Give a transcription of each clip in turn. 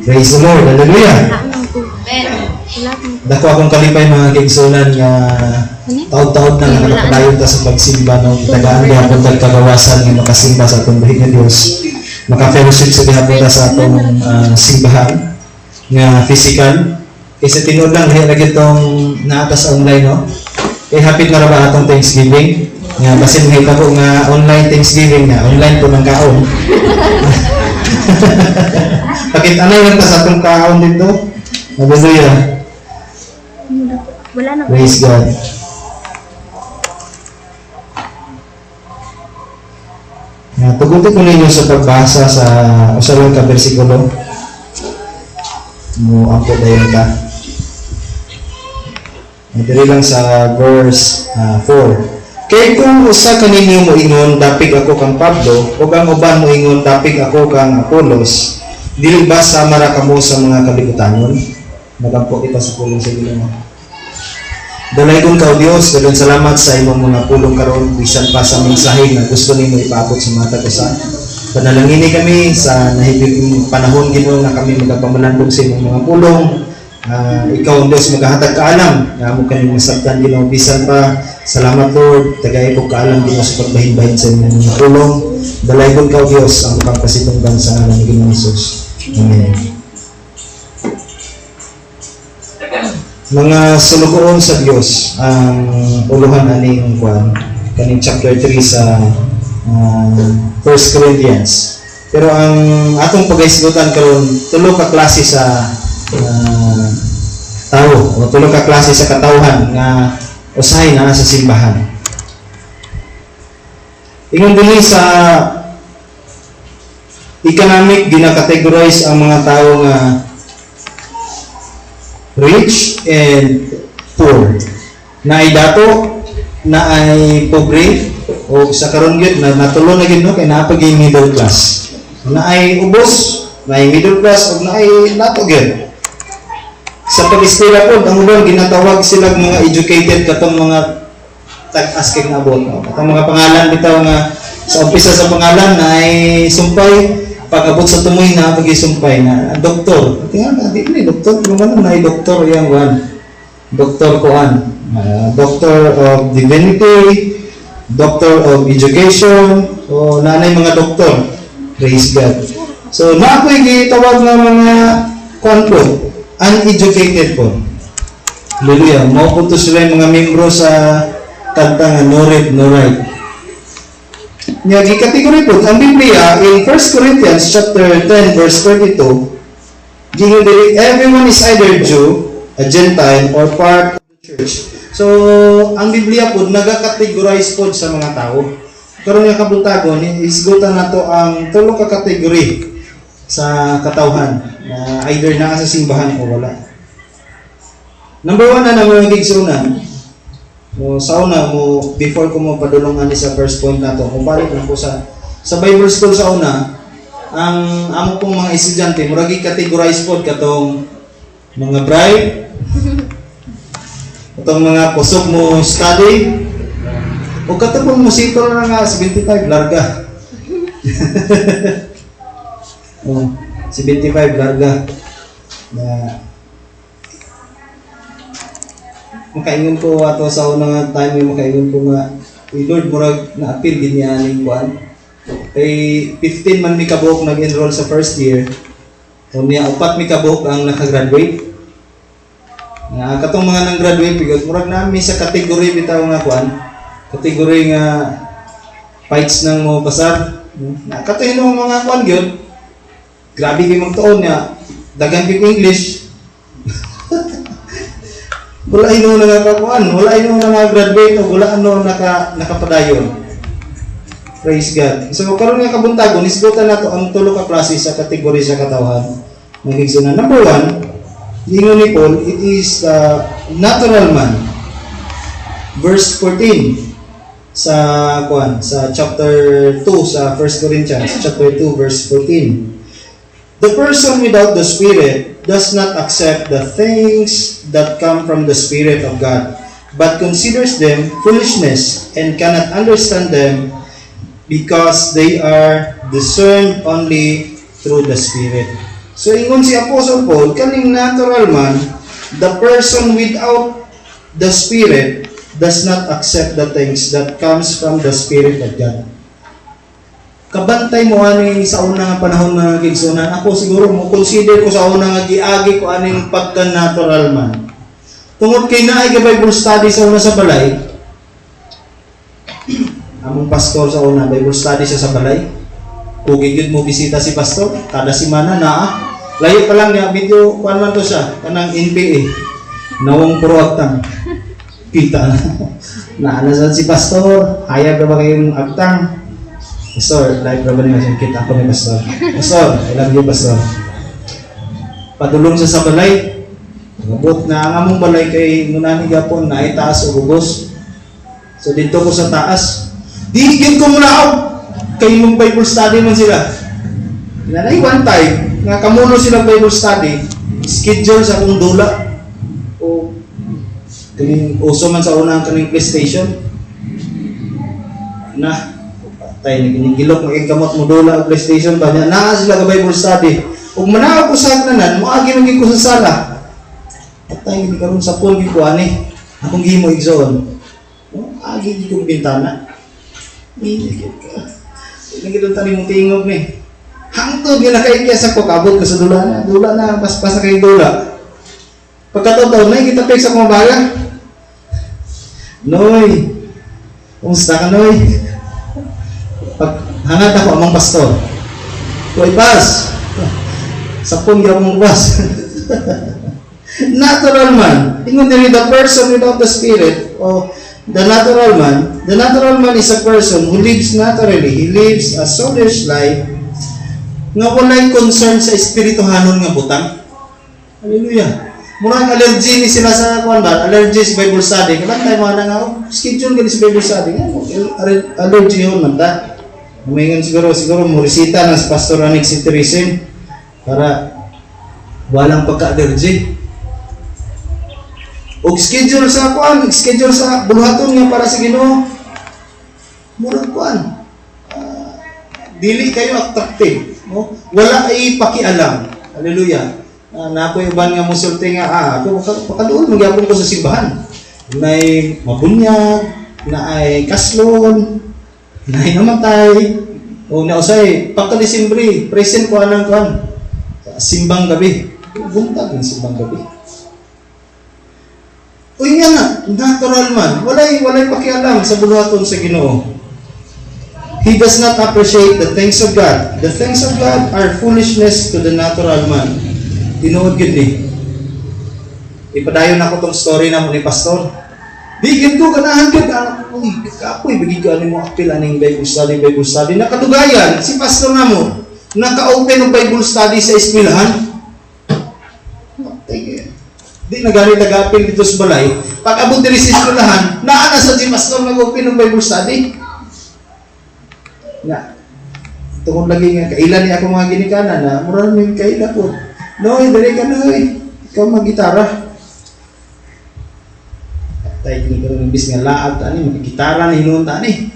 Praise the Lord. Hallelujah. Dako akong kalipay mga kaigsunan nga taod-taod na nga nakapadayon ta sa pagsimba no itagaan gihapon tag kagawasan nga makasimba sa atong buhi nga Dios. Maka-fellowship sa gihapon ta sa atong simbahan nga physical. Kasi tinuod lang dahil lagi itong naatas online no. Kaya hapit na ba atong Thanksgiving? Nga basin mahita ko nga online Thanksgiving nga online po ng kaon. Pakit anay lang ta sa atong kaon dito. Hallelujah. Praise God. Tugutin ko ninyo sa pagbasa sa usalang ka versikulo. Ampo dayon ka. Dili lang sa verse 4. Kay kung usa kaninyo moingon dapig ako kang Pablo, ug ang uban moingon dapig ako kang Apolos, dili ba sama ra kamo sa mga kalibutanon? Nagampo kita sa pulong sa Ginoo. Dalaygon ka o Dios, daghang salamat sa imong mga pulong karon bisan pa sa mensahe nga gusto nimo ipaabot sa mga tagusan. Panalangini kami sa nahigit panahon Ginoo nga kami magapamalandong sa imong mga pulong. Ikaw Dios maghahatag kaalam nga amo kami masabtan Ginoo bisan pa. Salamat Lord, tagay ko kaalam Ginoo sa pagbahin-bahin sa imong mga pulong. Dalaygon ka o Dios ang pagkasitunggan sa ngalan ni Ginoong Hesus. Amen. Mga sulugoon sa Dios ang uluhan aning kuan kaning chapter 3 sa 1 Corinthians. Pero ang atong pagahisgutan karon tulo ka klase sa tao o tulo ka klase sa katawhan nga usahay na sa simbahan. Ingon dinhi sa economic gina-categorize ang mga tao nga rich and poor. Na ay dato, na ay pobre, o sa karon gyud na natulo na gyud no kay napag middle class. Na ay ubos, na ay middle class ug na ay nato gyud. Sa pag-eskwela pod ang uban ginatawag sila mga educated katong mga tag-as kay nabot. Katong mga pangalan bitaw nga sa umpisa sa pangalan na ay sumpay. Pag-abot sa tumoy na pag-isumpay na doktor. Tingnan di ni doktor, naman na doktor yang one. Doktor koan. Doctor of Divinity, Doctor of Education, o nanay mga doktor. Praise God. So na ako'y gitawag ng mga kuan po, uneducated po. Hallelujah. Mao po sila mga membro sa kantang no read no write. Nga gikategory po ang Biblia in 1 Corinthians chapter 10 verse 32 gingon dili everyone is either Jew, a Gentile or part of the church. So ang Biblia po naga-categorize po sa mga tao. Karon nga kabutagon isgutan nato ang tulo ka kategory sa katawhan na either naa sa simbahan o wala. Number 1 na mga gigsunan. Sa una mo before ko mo padulungan sa first point nato, kung balik na ko sa Bible school sa una, ang amo pong mga estudyante murag i-categorize pod katong mga bright, katong mga kusog mo study, o katong mo sito na nga 75 larga. 75 larga na makaingon ko ato sa unang time makaingon ko nga Lord murag na-appeal gid niya aning kuan kay 15 man mi kabuok nag-enroll sa first year so niya 4 mi kabuok ang nakagraduate nga katong mga nang graduate bigod murag nami sa category bitaw nga kuan category nga fights nang mo pasar na katoy no mga kuan gyud grabe gyud magtuon niya dagan gyud English. Wala ino na nakakuan, wala ino na nag-graduate o wala ano nakapadayon. Praise God. So karon nga kabuntagon isgutan nato ang tulo ka klase sa kategory sa katawhan. Magigsunan. Number 1, ingon ni Paul, it is the natural man. Verse 14 sa kuan sa chapter 2 sa 1 Corinthians chapter 2 verse 14. The person without the Spirit does not accept the things that come from the Spirit of God, but considers them foolishness and cannot understand them because they are discerned only through the Spirit. So ingon si Apostle Paul, kaning natural man, the person without the Spirit does not accept the things that comes from the Spirit of God. Kabantay mo aning sa una nga panahon nga gigsunan. Ako siguro mo consider ko sa una nga giagi ko aning pagka-natural man. Tungod kay naay ka Bible study sa una sa balay. Among pastor sa una Bible study siya sa balay. Ugigid mo bisita si pastor kada semana na. Layo pa lang niya video kuan man to siya kanang NPA. Nawong puro agtang. Kita na. Naanasan si pastor, hayag na ba kayong agtang? Pastor, live na ba niya kita ako ni pastor? Pastor, I love you pastor. Padulong siya sa balay. Ngabot na ang among balay kay ngunani gapon na itaas o gugos. So dito ko sa taas. Dihigin ko muna ako. Kay mong Bible study man sila. Nanay one time, nga kamuno silang Bible study, schedule sa akong dula. O kaning uso man sa unang kaning PlayStation. Na tay ni kinigilok mo kamot mo dula og PlayStation ba niya naa sila ka Bible study ug manaw ko sa tanan moagi man ko sa sala tay ni karon sa pool gid ko ani akong gihimo igsoon agi gid ko bintana ni gid tani mo tingog ni hangtod nga nakaikya sa ko kabot ko sa dula na pas na kay dula pagkataon na kita pek sa kumabaga Noy kumusta ka Noy hangad ako among pastor. Kuy pas. Sapon gyud among pas. Natural man. Ingon diri the person without the Spirit o the natural man is a person who lives naturally. He lives a soulish life nga walay concern sa espirituhanon nga butang. Hallelujah. Murag allergy ni sila sa kuan ba? Allergy sa Bible study. Kailan tayo mga nga schedule gani sa Bible study. Allergy yun man ta. Umingon siguro mo resita ng Pastor Anik Sinterisin para walang pagka-allergy. O schedule sa buluhaton nga para sa Ginoo. Murag kuan. Dili kayo attractive, no? Wala ay pakialam. Hallelujah. Napoy uban nga musulti nga ako pakaduol magyapon ko sa simbahan. Nay mabunyag, naay kaslon, naay namatay, o nausay, pagka-Disembre, present ko anang kuhan, simbang gabi. Buntag ng simbang gabi. O yan nga, natural man, walay pakialam sa buluhaton sa Ginoo. He does not appreciate the things of God. The things of God are foolishness to the natural man. Tinuod yun eh. Ipadayon ako tong story na mo ni Pastor. Bigyan ko ganahan ka uy, kapoy bigyan ko mo apil aning Bible study. Nakadugayan si pastor na mo naka-open ng Bible study sa eskwelahan. Di nagari nag-apil dito sa balay. Pag abot diri sa eskwelahan, naa na sa si pastor nag-open ng Bible study. Na tungod lagi nga kailan ni ako mga ginikanan na mura min kaila po. Noy, dali ka noy. Ikaw mag-gitara. Tay kini karon imbis nga laag ani magigitara ni hinuon ta ni.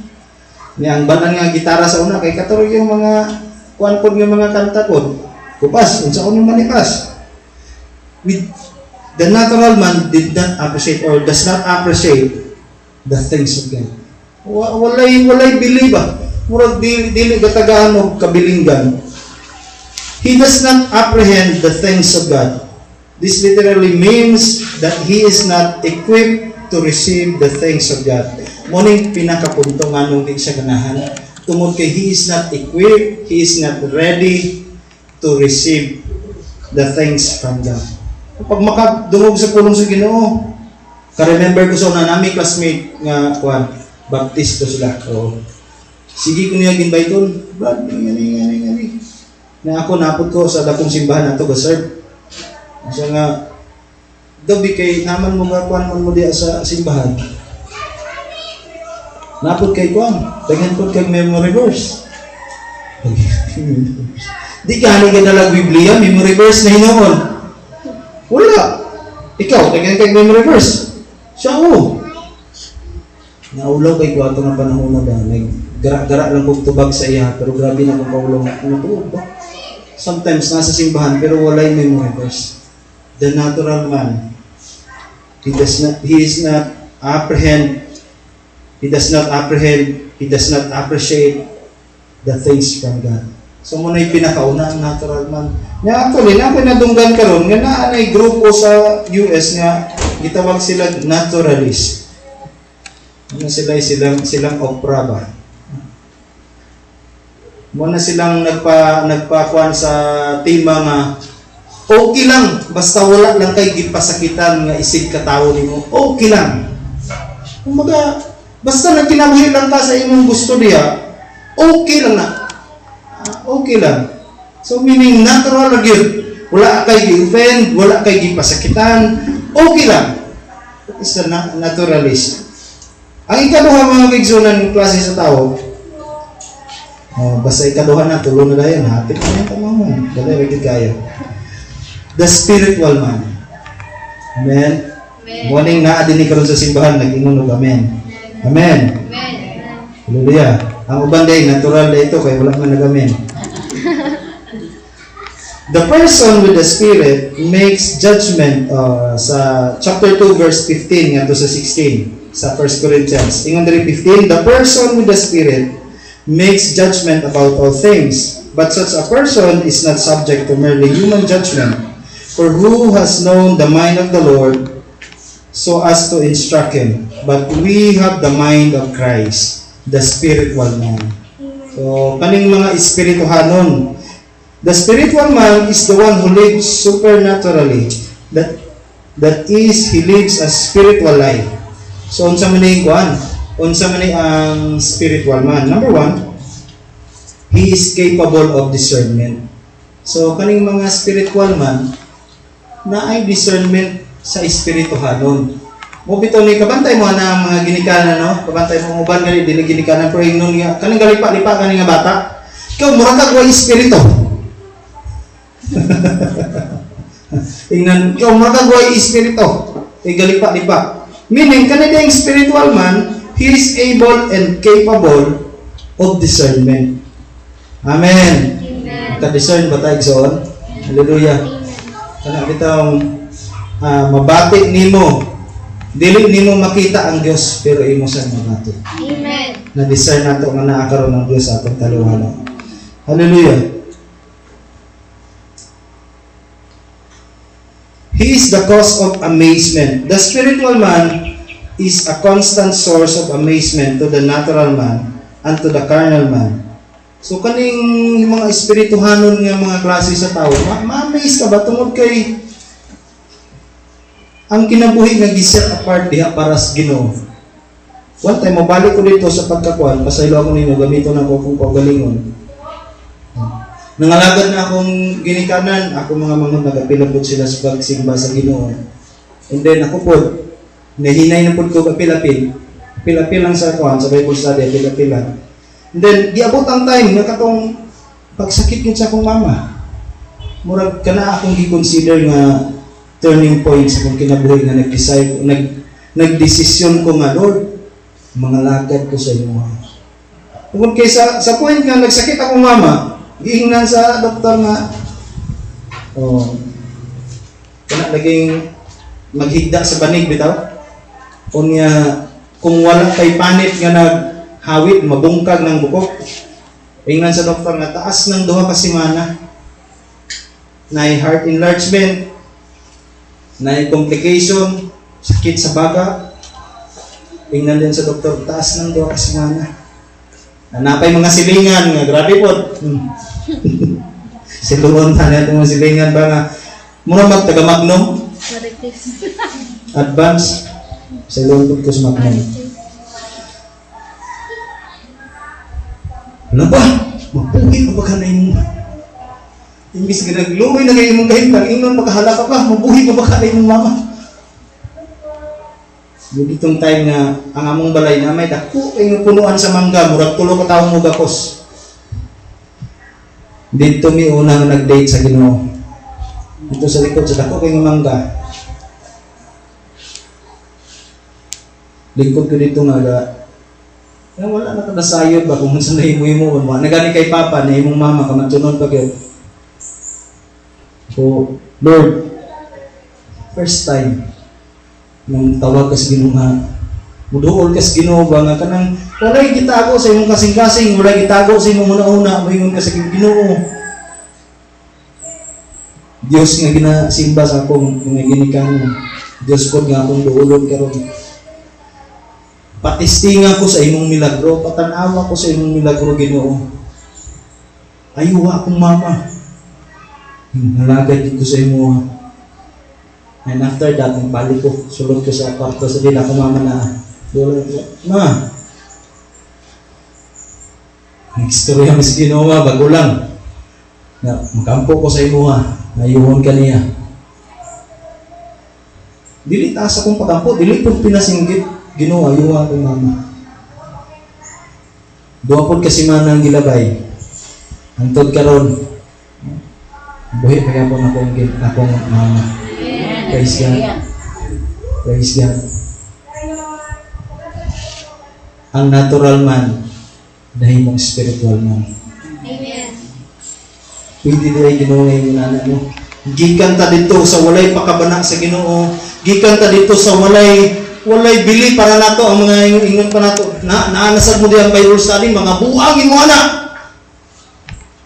Ni ang banan nga gitara sa una kay katurog yung mga kuan pod nga mga kanta pod. Kupas unsa kuno manipas. With the natural man did not appreciate or does not appreciate the things of God. Walay believe ba. Murag dili gatagaan og kabilinggan. He does not apprehend the things of God. This literally means that he is not equipped to receive the things of God. Muning pinakapunto nga nung di siya ganahan. Tungod kay he is not equipped, he is not ready to receive the things from God. Pag makadungog sa pulong sa Ginoo, ka-remember ko sa una nami classmate nga kuan, baptisto sila. O, sige ko niya ginbayton, Brad, ngani. Na ako napod ko sa dakong simbahan ato ga-serve. Siya nga gabi kay naman mo kuan mo diya sa simbahan. Napod kay kuan, daghan pod kay memory verse. Di gani ka nalang Biblia, memory verse na hinuon. Wala. Ikaw, daghan kay memory verse. Siya o. Naulaw kay kuwato ng panahon na ba, nag-gara-gara lang kong tubag sa iya, pero grabe na kong kaulaw. Ano to ba? sometimes nasa simbahan pero walay memory verse. The natural man, he does not apprehend, he does not appreciate the things from God. So muna yung pinakauna ang natural man. Nga actually, na pinadunggan karon nga naanay grupo sa US nga gitawag sila naturalist. Ano silang opera ba? Muna silang nagpakuan sa tema nga okay lang basta wala lang kay gipasakitan nga isig katawo nimo. Okay lang. Kumbaga basta nagkinabuhi lang ka sa imong gusto diha, okay lang na. Okay lang. So meaning natural lang yun. Wala kay gi-offend, wala kay gipasakitan, okay lang. That is a naturalist. Ang ikaduha mga kaigsunan ng klase sa tao, basta ikaduha na, tulo na dayon, hapit na yung tama mo. Dali, wagit kayo. The spiritual man. Amen? Morning na adinig karon sa simbahan, nag-ingon og amen. Amen. Hallelujah. Ang uban day natural na ito kay wala man nagamen. The person with the Spirit makes judgment sa chapter 2 verse 15 ngadto sa 16 sa 1 Corinthians. Ingon diri 15, the person with the Spirit makes judgment about all things, but such a person is not subject to merely human judgment. For who has known the mind of the Lord so as to instruct him? But we have the mind of Christ, the spiritual man. So, kaning mga espirituhanon. The spiritual man is the one who lives supernaturally. That is, he lives a spiritual life. So, unsa man ni kuan? Unsa man ni ang spiritual man? Number 1, he is capable of discernment. So, kaning mga spiritual man na ay discernment sa espirituhanon. Mo bitaw ni kabantay mo na mga ginikanan, no? Kabantay mo uban gali dili ginikanan pero ingnon nga kaning galipa-lipa kaning nga bata. Ikaw mura ka wa espiritu. Ingnan ikaw mura ka wa espiritu. Galipa-lipa. Meaning kanang spiritual man, he is able and capable of discernment. Amen. Ka-discern ba tayo igsoon? Hallelujah. Kana bitong mabati nimo. Dili nimo makita ang Dios pero imo sa mabati. Amen. Na-discern nato nga naa karon ang Dios sa atong taliwala. Hallelujah. He is the cause of amazement. The spiritual man is a constant source of amazement to the natural man and to the carnal man. So kaning mga espirituhanon nga mga klase sa tao, ma-amaze ka ba tungod kay ang kinabuhi nga giset apart diha para sa Ginoo. One time mabalik ko dito sa pagkakuan, pasaylo ako ninyo gamiton ako kung kaugalingon. Nangalagad na akong ginikanan, ako mga nagapilapod sila sa pagsimba sa Ginoo. And then ako po, nahinay na po ko kapilapil. Pilapil lang sa kuan, sa Bible study, pilapil lang. And then, diabot ang time, nga katong pagsakit yun sa akong mama. Murag ka na akong i-consider nga turning point sa akong kinabuhi nga nagdesisyon ko nga, Lord, mga lagad ko sa inyo. Kung kaysa sa point nga nagsakit akong mama, giingnan sa doktor nga, kana laging maghigda sa banig bitaw. Kung wala kay panit nga naghawit, mabungkag ng bukok. Ingnan sa doktor nga taas ng 2 ka semana. Na heart enlargement, na complication, sakit sa baga. Ingnan din sa doktor, taas ng 2 ka semana. Napay mga silingan nga grabe po. Siluon ta na itong mga silingan ba nga muna magtaga-magnum advance siluon po ko sa magnum. Ano ba? Mapugi pa ba ka na yung imbis ka nagluoy na kayo mong kahintang inon makahala ka ba? Mabuhi pa ba ka na yung mama? Yung itong time na ang among balay na may dako ay punuan sa mangga, murag tulo ka taong mo gakos. Dito mi unang nag-date sa Ginoo. Dito sa likod sa dako kay mangga. Lingkod ko dito nga wala na kada sayod ba kung saan na imo mo. Nagani kay papa na imong mama kamatsunon pa gyud. So, Lord, first time nung tawag ka sa Ginoo nga muduol ka sa Ginoo ba nga kanang walay gitago sa imong kasing-kasing, walay gitago sa imong una-una, moingon ka sa Ginoo. Dios nga ginasimba sa akong mga ginikanan. Dios ko nga akong duulon karon. Patistingan ko sa imong milagro, patanawa ko sa imong milagro, Ginoo. Ayuwa akong mama. Nalagad ko sa imo. And after that, balik ko, sulod ko sa kwarto sa din ako mama na ma. Nagstorya mas Ginoo bago lang. Na makampo ko sa imo ayuhon ka niya. Dili taas akong pagampo, dili po pinasinggit. Ginoo, ayuha ko mama. Duwa po kasi manang gilabay. Antod karon. Buhi pa yapon akong mama. Praise God. Praise God. Ang natural man, dahil mong spiritual man. Amen. Pwede dahil Ginoo ngayon na mo. Gikan ta dito sa walay pakabana sa Ginoo. Gikan ta dito sa walay bili para nato ang mga ingon pa nato. Naanasad mo diyan Bible study, mga buang imo ana.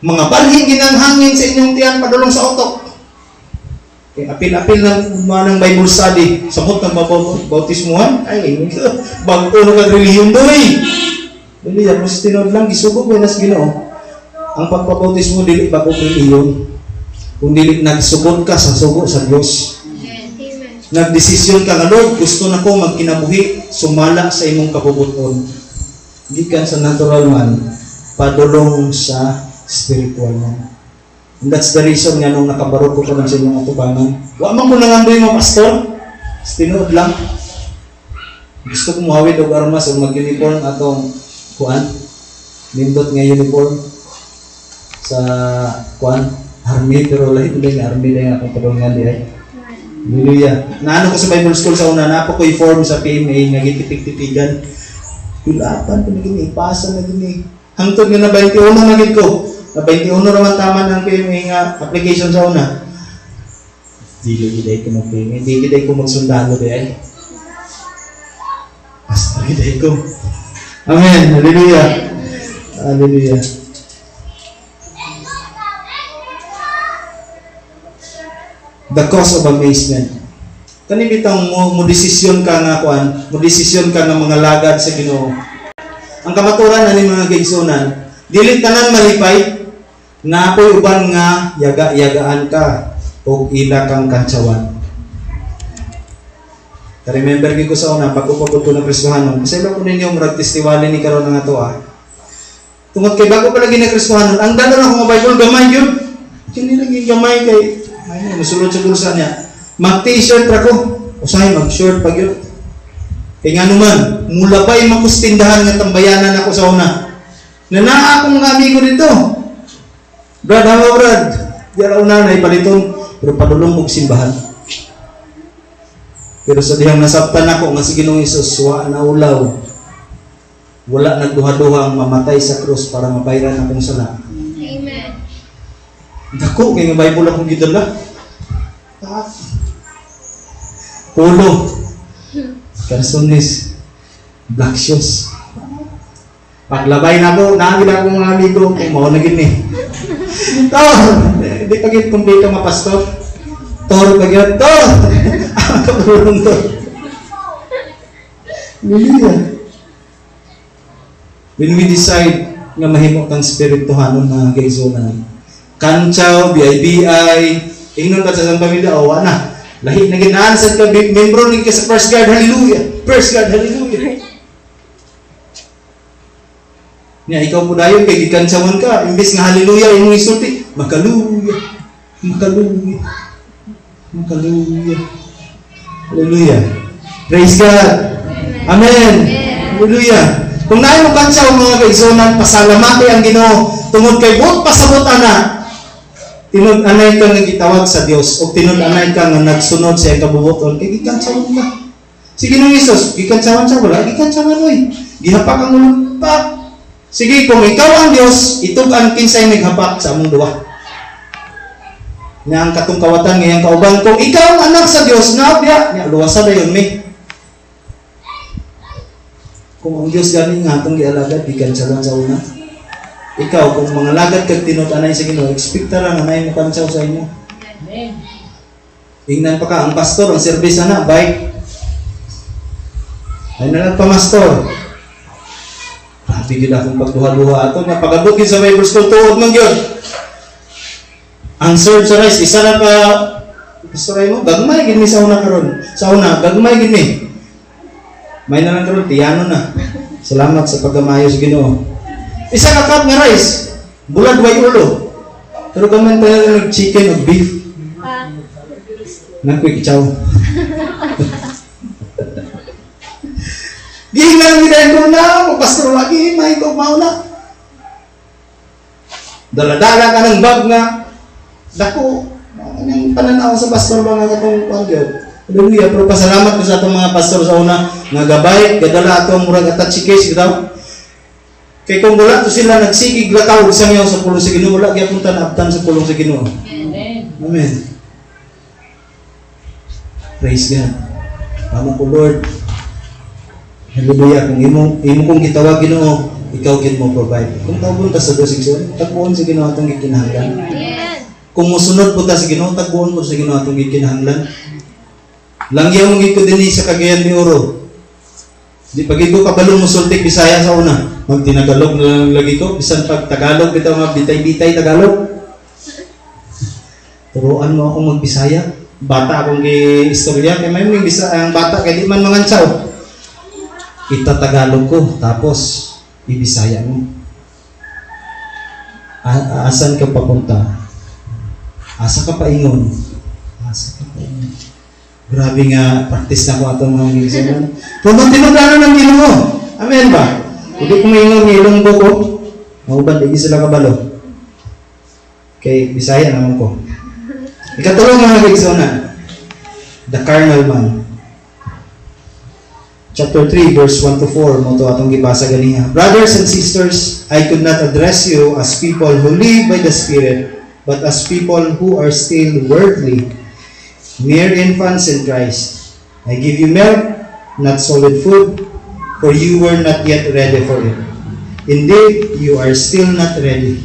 Mga balhin ginang hangin sa inyong tiyan padulong sa utok. Kaya apil-apil ng Bible study, samot ng bautismuhan, ay, bago no kag relihiyon doy. Dili yan, mas tinod lang, gisugod mo nas Ginoo. Ang pagpabautismo dili bago relihiyon. Kung dili nagsugod ka sa sugo sa Dios. Nagdesisyon ka nga, Lord, gusto na ko magkinabuhi, sumala sa imong kabubuton. Gikan sa natural man, padulong sa spiritual man. And that's the reason nga nung nakabarot ko pa lang sa inyong atubangan. Wa man ko nangandoy mo, pastor. Tinood lang. Gusto ko muhawid og armas o mag-uniform atong kuan. Nindot nga uniform sa kuan. Army, pero lahi ko din army na yung akong padulungan di ay. Hallelujah. Naano ko sa Bible school sa una, napo ko i-form sa PMA, nagitipig-tipigan. Pilapan ko naging ipasa na gini. Hangtod nga na 21 nagit ko. Na 21 naman tama ng PMA nga application sa una. Dili giday ko mag-PMA, di giday ko magsundalo di ay. Basta giday ko. Amen. Hallelujah. Hallelujah. The cause of amazement. Kani bitang mo desisyon ka nga kuan, mo desisyon ka nga mga lagad sa Ginoo. Ang kamaturan ani mga kaigsunan, dili tanan malipay, napoy uban nga yaga-yagaan ka o ila kang kantsawan. Remember ko sa una, pag-upagod ko ng Kristohanon, kasi ba ko ninyo murag testiwali ni karon nga to Tungod kay bago pa lagi na Kristohanon, ang dalo na kong Bible gamay yun. Kini lagi gamay kay masulod sa bulsa niya. Mag-t-shirt ra ko. Usahay mag-short pag yun. Kaya nga naman, mula pa yung makustindahan nga tambayanan ako sa una. Nanaa akong mga amigo dito. Brad, hawa Brad. Diyan una na ipaliton. Pero padulong kong simbahan. Pero sa dihang nasabtan ako nga si Ginoong Hesus, wa na ulaw. Wala nagduha-duhang mamatay sa krus para mabayran akong sala. Amen. Dako, kaya nga Bible akong gidala. Polo. Carsones. Black shoes. Paglabay na ko, naagil ako mga amigo, kung mao na gini. Ito, hindi pa gini kumpleto mga pastor. Toro pa gini, to! Ang kapulong to. Hallelujah. When we decide nga mahimok ang spirituhanon mga kaigsunan, kantsaw, BIBI, ingnon ka sa pamilya, awa na. Lahi na ginaan sa membro ni ka sa First Guard, hallelujah. First Guard, hallelujah. Nga, ikaw po dayon, kay gikantsawan ka, imbis nga hallelujah, yung isulti, makaluya, makaluya, makaluya. Hallelujah. Praise God. Amen. Hallelujah. Kung naay mo kantsaw mga kaigsunan, pasalamati ang Ginoo, tungod kay buot pasabot ana, tinud-anay ka nga gitawag sa Dios o tinud-anay ka nga nagsunod sa iyang kabubuton kay gikantsawan ka. Si Ginoong Hesus, gikantsawan siya wala, gikantsawan oy. Gihapak ang ulong pa. Sige, kung ikaw ang Dios, itug ang kinsay naghapak sa among duwa. Nga ang katong kawatan ngayang kauban, kung ikaw ang anak sa Dios, naabya, nya luwasa dayon mi. Kung ang Dios gani nga atong gialagad, gikan sa lang sa una. Ikaw, kung mga lagad kag tinud-anay sa Ginoo, expecta ra nga nay mo kansaw sa inyo. Amen. Ingnan pa ka, ang pastor, ang service na, bike. Ay nalang pamastor. Grabe gid akong pagduha-duha ato nga pagabot gid sa Bible School tuod man gyud. Ang serve sa rice isa ra ka pastor ay mo gagmay gid mi sa una karon. Sa una gagmay gid mi. May na lang karon tiyano na. Salamat sa pagkamayo sa Ginoo. Isa ka cup nga rice, bulad way ulo. Pero kaman tayo nag chicken o beef. Nang quick chow. Gihingan mi dahil ko na, pastor lagi, may ko mauna. Dala-dala ka ng bag nga, dako, anong pananaw sa pastor ba nga katong pagod? Hallelujah, pero pasalamat ko sa atong mga pastor sa una, nga gabay, gadala atong murag attache case, gitaw. Kay kung wala to sila nagsigig lataw sa ngayon sa pulong sa Ginoo, wala kaya punta na abtan sa pulong sa Ginoo. Amen. Amen. Praise God. Tama ko, Lord. Hallelujah. Kung imo kong gitawag Ginoo, ikaw gid mo provide. Kung tawgon ta sa dosing tagbuon sa Ginoo atong gikinahanglan. Amen. Kung mosunod po ta sa Ginoo, tagbuon mo sa Ginoo atong gikinahanglan. Langyaw mo gid ko dinhi sa Cagayan de Oro. Di pag ito kabalo mo sultik Bisaya sa una, magtinagalog na lang lagi ko, bisan pag Tagalog bitaw nga bitay-bitay Tagalog. Turuan mo akong magbisaya. Bata akong gi-istorya kay may bisa ang bata kay di man mangantsaw. Itatagalog ko, tapos ibisaya mo. Asan ka papunta? Asa ka paingon? Asa ka paingon? Grabe nga, practice na ko atong mga ginisinan. Kung tinudano ng Ginoo, amen ba? Hindi ko maingon ng ilong buko, mauban, hindi sila kabalo. Kay Bisaya naman ko. Ikatulong mga ginisinan, the carnal man. Chapter 3, verse 1 to 4, mo ito atong gibasa ganiha. Brothers and sisters, I could not address you as people who live by the Spirit, but as people who are still worldly, mere infants in Christ. I give you milk, not solid food, for you were not yet ready for it. Indeed, you are still not ready.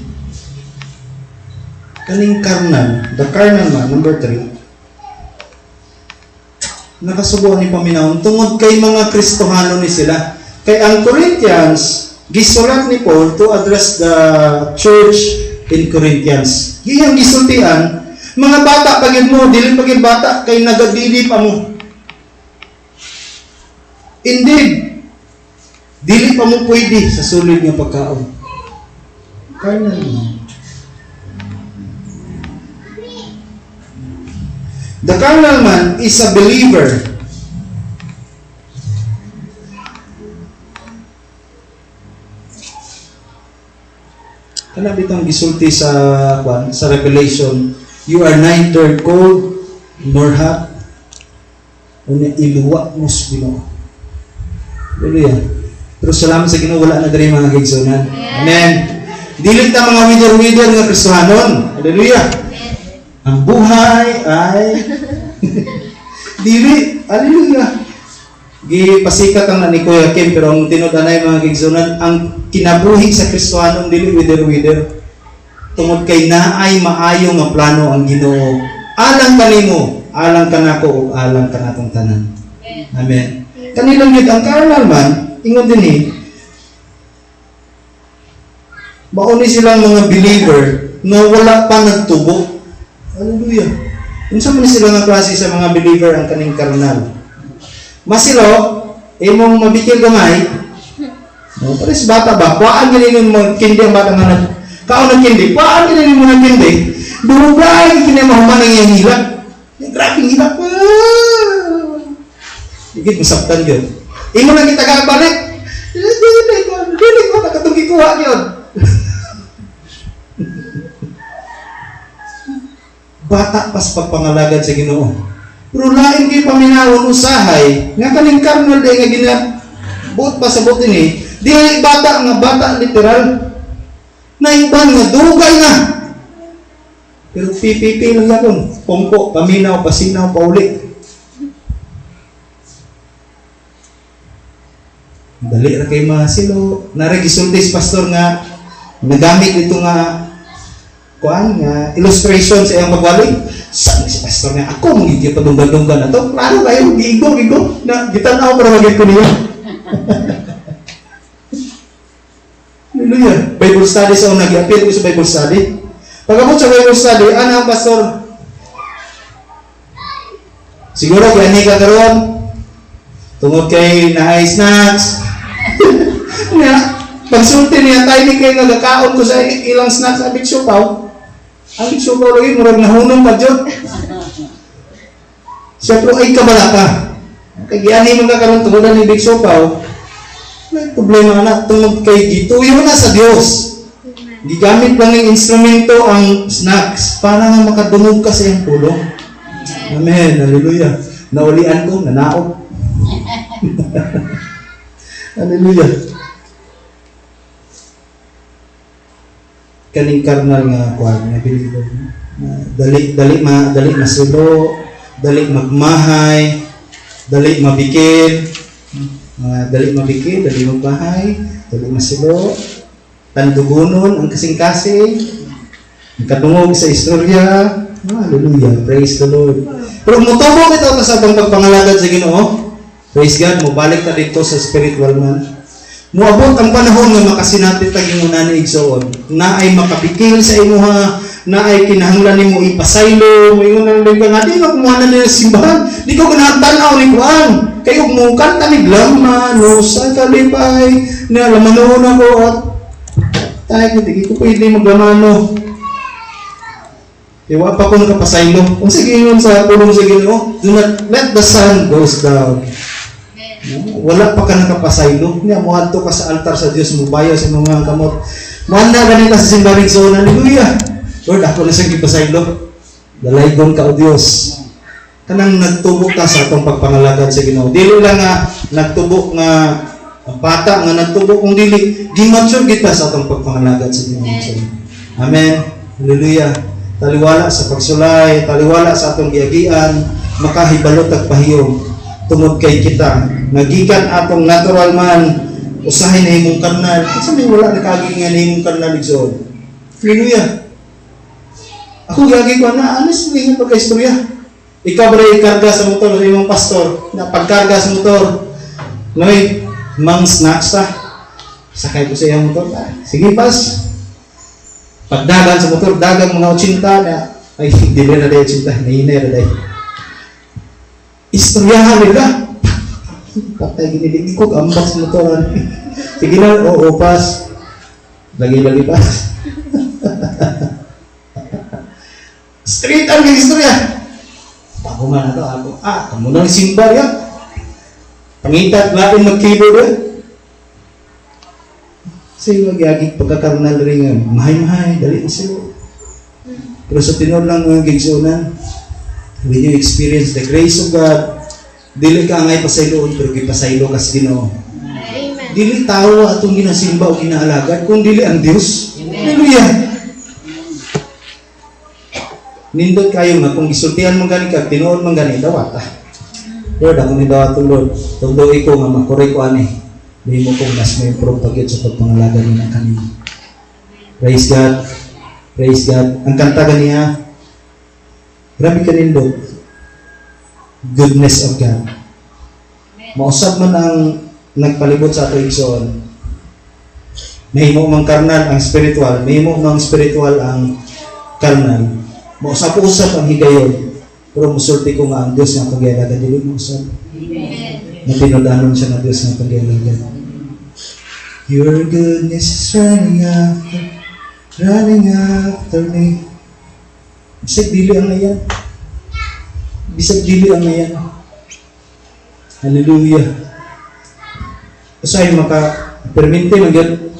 Kaning carnal, the carnal man, number 3, nakasubuan ni paminahon tungod kay mga Kristohano ni sila. Kay ang Corinthians, gisulat ni Paul to address the church in Corinthians. Giyang gisultian, mga bata pagid mo, dili pagid bata kay nagadili pa mo. Indeed, dili pa mo pwede sa sulod nga pagkaon. Carnal man. The carnal man is a believer. Kana bitong gisulti sa Revelation, you are neither cold nor hot. Unya iluwa mo sa Ginoo. Hallelujah. Pero salamat sa Ginoo, wala na diri mga gigsunan. Amen. Dili ta mga wider-wider nga Kristohanon. Hallelujah. Ang buhay ay dili, hallelujah. Gipasikat ang ni Kuya Kim, pero ang tinud-anay mga gigsunan, ang kinabuhi sa Kristohanon dili wider-wider. Tungod kay naay maayo nga plano ang Ginoo. Alang kanimo, alang kanako ug alang kanatong tanan. Amen. Kanilang yun, ang carnal man, ingon din mauni silang mga believer na wala pa nagtubo. Hallelujah. Unsa man sila nga klase sa mga believer ang kaning karnal. Masilo, imong mabikil gamay. No, pares bata ba? Kuhaan gini mo kindi ang bata nga kaon ng kindi. Kuhaan gini mo ng kindi. Dugay kini mahuman ang iyang hilak. Grabe hilak. Igit masaktan yun. Imo na kita balik. Dili ko nakatong gikuha yun. Bata pas pagpangalagad sa Ginoo. Pero lain kay paminawon usahay nga kaning carnal day nga ginabot pa sa butin dili bata nga bata literal. Naiban nga dugay na. Pero PPP lang yapon, pungko, paminaw, pasinaw, pauli. Dali ra kay masilo. Naregisultis pastor nga nagamit ito nga kuan nga illustration sa iyang pagwali. Sabi si pastor nga ako mo gid padunggan-dunggan na to. Klaro kayo giigo na gitanaw para magit ko niya. Hallelujah. Bible study sa una gi-appeal ko sa Bible study. Pagabot sa Bible study, ana pastor. Siguro gani ka karon tungod kay naay snacks. Nga, pagsulti niya, tayo ni kayo nagkakaon ko sa ilang snacks sa Big Siopaw. Ang Big Siopaw lagi, murag nahunong pa dyan. Siya pero ay kabala ka. Kaya giani mo kakaroon tungod ni Big Siopaw. May problema na, tungod kay gituyo na sa Diyos. Gigamit lang ng instrumento ang snacks para nga makadungog ka sa iyong pulong. Amen. Hallelujah. Naulian ko, nanaog. Hallelujah. Kaning karnal nga kuan nga bilibog. Dali masilo, dali magmahay, dali mabikid, dali magmahay, dali masilo, tandugunon ang kasing-kasing, katungog sa istorya. Hallelujah. Praise the Lord. Pero mutubo ito sa atong pagpangalagad sa Ginoo. Praise God, mubalik ta dito sa spiritual man. Muabot ang panahon nga makasinati tag imo na ni igsoon. Na ay makapikil sa imuha, na ay kinahanglan nimo ipasaylo, moingon na lang nga di na kumuha na nila simbahan. Di ko ganahan tanaw ni kuan. Kay ug mo kanta ni glaman, no sa kalipay, na lamanon ako at tayo di ko pwede maglamano. Iwa pa ko nakapasaylo. Kung sige yun sa tulong sa Ginoo, do not let the sun goes down. Wala pa ka nakapasaylo. Nga, muhanto ka sa altar sa Diyos, mubayo sa mga kamot. Muhanda ganita sa simbaring zone. Hallelujah. Lord, ako na sa gipasaylo. Dalaygon ka o Diyos. Kanang nagtubo ka sa atong pagpangalagad sa Ginoo. Dili lang nga nagtubo nga bata nga nagtubo kung dili gimature kita sa atong pagpangalagad sa Ginoo. Amen. Hallelujah. Taliwala sa pagsulay, taliwala sa atong giagian, makahibalot at pahiyong. Tungod kay kita, nagikan atong natural man, usahay na himong karnal. Kasi may wala nakaging nga na himong karnal igsoon. Hallelujah. Ako gagi ko na, honestly, yung pagka-istorya. Ikaw ba rin ikarga sa motor, o imong pastor, na pagkarga sa motor, Noy, mang snacks ta. Sakay ko sa iyong motor. Sige, pas. Pagdagan sa motor, dagang mga 80 na, ay, hindi na rin 80, nahinay na rin. Istoryahan nila. Patay ginilig ko, ambak sa motoran. Sige na, oo, pas. Lagi-lagi pas. Straight ang istorya. Ako man ito, ako. Kamu nang simba yan. Pangitat, lain mag-keyboard yan. Kasi magyagig pagkakarnal rin nga, mahay-mahay, dali na siya. Pero sa tinod lang mga gigsunan, when you experience the grace of God, dili ka ngay pasayloon, pero gipasaylo ka sa Ginoo. Dili tao atong ginasimba o ginaalagad, kung dili ang Diyos. Hallelujah! Nindot kayo nga, kung gisultihan mong gani ka, tinuod mong gani, dawat Lord, ako ni dawat Lord. Tugdoy ko nga, makorek ko ani. Hindi mo kong mas may improve pagit sa pagpangalagad ni ng kanina. Praise God. Praise God. Ang kanta ganiya, grabe ka nindot. Goodness of God. Mausap man ang nagpalibot sa ato igsoon. Mahimo mang karnal ang spiritual, mahimo mang spiritual ang karnal. Mausap-usap ang higayon. Pero musulti ko nga ang Diyos nga pagyalagan. Dili mo usap. Matinudanon siya ng Diyos nga pagyalagan. Your goodness is running after me. Bisag dili ang nayan. Bisag dili ang nayan. Hallelujah. Usahay maka-perminte magyad.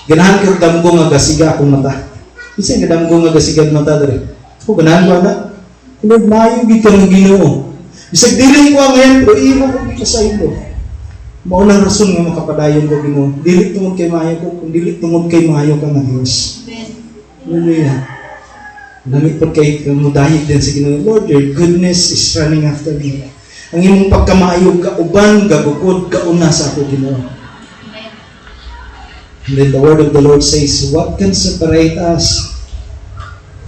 Ganahan ko damgo nga gasiga akong mata. Isa nga damgo nga gasiga mata dere. Ako ganahan ko na. Lord, mayo gid ka ng Ginoo. Bisag dili ko ang ngayon, pero imo ko gid sa imo. Mao nang rason nga makapadayon ko Ginoo. Dili tungod kay maayo ko, kung dili tungod kay maayo ka nga Dios. Hallelujah. Nangit po kay mudahig din sa Ginoo, Lord, your goodness is running after me. Ang imong pagkamaayog ka uban gabukod kauna sa ako Ginoo. And then the word of the Lord says, what can separate us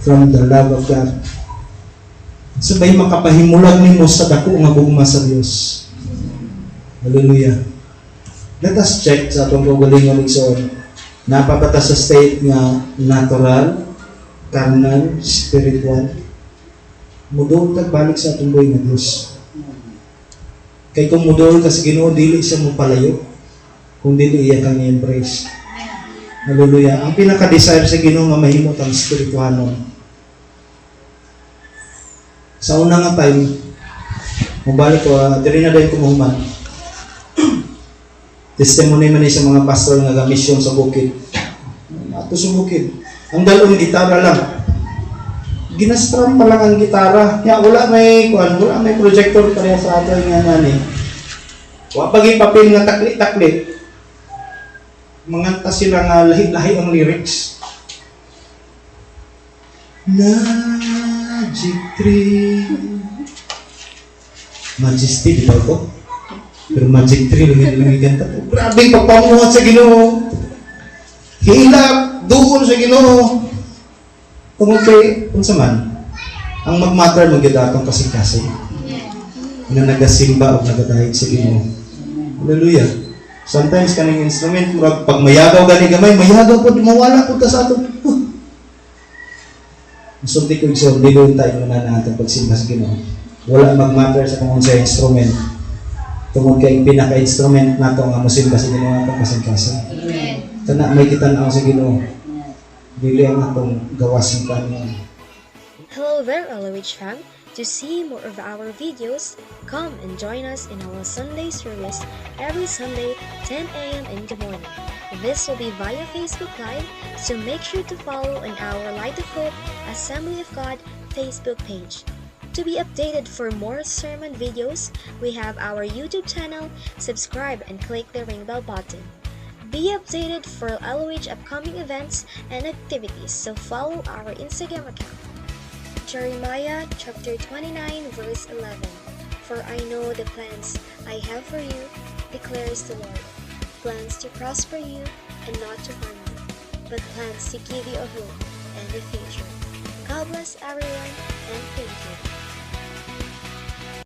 from the love of God? Sabay makapahimulag nimo sa dako nga gugma sa Dios. Hallelujah. Let us check sa atong kaugalingon igsoon. Napabata sa state nga natural, carnal, spiritual. Mudol ka balik sa atong buhay nga Dios. Kay kung mudol ka sa Ginoo, dili siya mo palayo. Kung dili iya kang i-embrace. Hallelujah. Ang pinaka-desire sa Ginoo nga mahimot ang spiritualon. Sa una nga time, mabalik ko, diri na din kumuhuman. Testimony man sa mga pastor nga gamisyon sa bukid. Ato sa bukid. Ang dalawang gitara lang. Ginastram pa lang ang gitara. Ya, wala may projector pareha sa ato nga nani. Wa pagi papel nga taklit-taklit. Manganta sila nga lahi-lahi ang lyrics. Magic tree. Majesty, di ba ito? Pero Magic tree, lumigyan ta. Grabe pagpamuhat sa Ginoo. Hilap, doon sa Ginoo. Tungkol kay, kung saman, ang mag-matter mag-idatong kasing-kasing. Na nagasimba o nagadahig sa Ginoo. Hallelujah. Sometimes kaning instrument, pag mayagaw gani gamay, mayagaw po, mawala po ta sa ato. Masulti ko igsoon, ligoyin tayo muna na atong pagsimba sa Ginoo. Wala mag-matter sa kung sa instrument. Tungkol kay pinaka-instrument nato nga musimba sa Ginoo atong kasing-kasing. Kana may kitanaw sa Ginoo. Dili ang atong gawas ng kanya. Hello there, LOH fam. To see more of our videos, come and join us in our Sunday service every Sunday, 10 a.m. in the morning. This will be via Facebook Live, so make sure to follow on our Light of Hope Assembly of God Facebook page. To be updated for more sermon videos, we have our YouTube channel. Subscribe and click the ring bell button. Be updated for LOH upcoming events and activities, so follow our Instagram account. Jeremiah chapter 29 verse 11. For I know the plans I have for you, declares the Lord. Plans to prosper you and not to harm you, but plans to give you a hope and a future. God bless everyone and thank you.